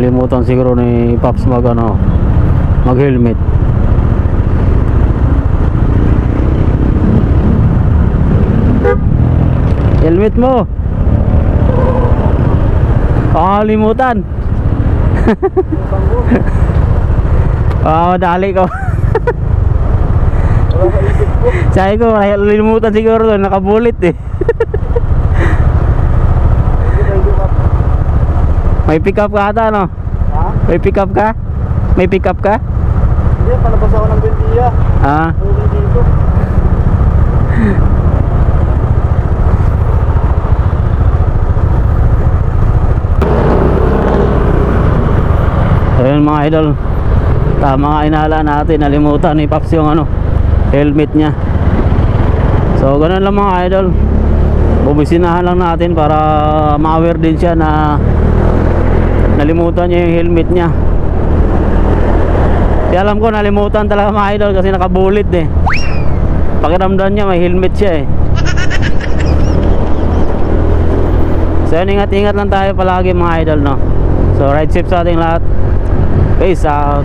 Nalimutan siguro ni Pops mag ano, mag helmet. Helmet mo. Kalimutan. Dali ko. Sabi ko, nalimutan siguro doon, nakabulit eh. May pick up ka ata, no? Ha? May pick up ka? May pick up ka? Hindi, palabas ako ng Bendia. Ah. Okay dito. So yun mga idol, tama nga inala natin, nalimutan ni Pops yung ano, helmet niya. So ganun lang mga idol, bubisinahan lang natin para ma-aware din siya na nalimutan niya yung helmet niya. Di alam ko nalimutan talaga mga idol kasi nakabulit eh. Pakiramdam niya may helmet siya eh. So yun, ingat-ingat lang tayo palagi mga idol, no? So ride safe sa ating lahat. Peace out.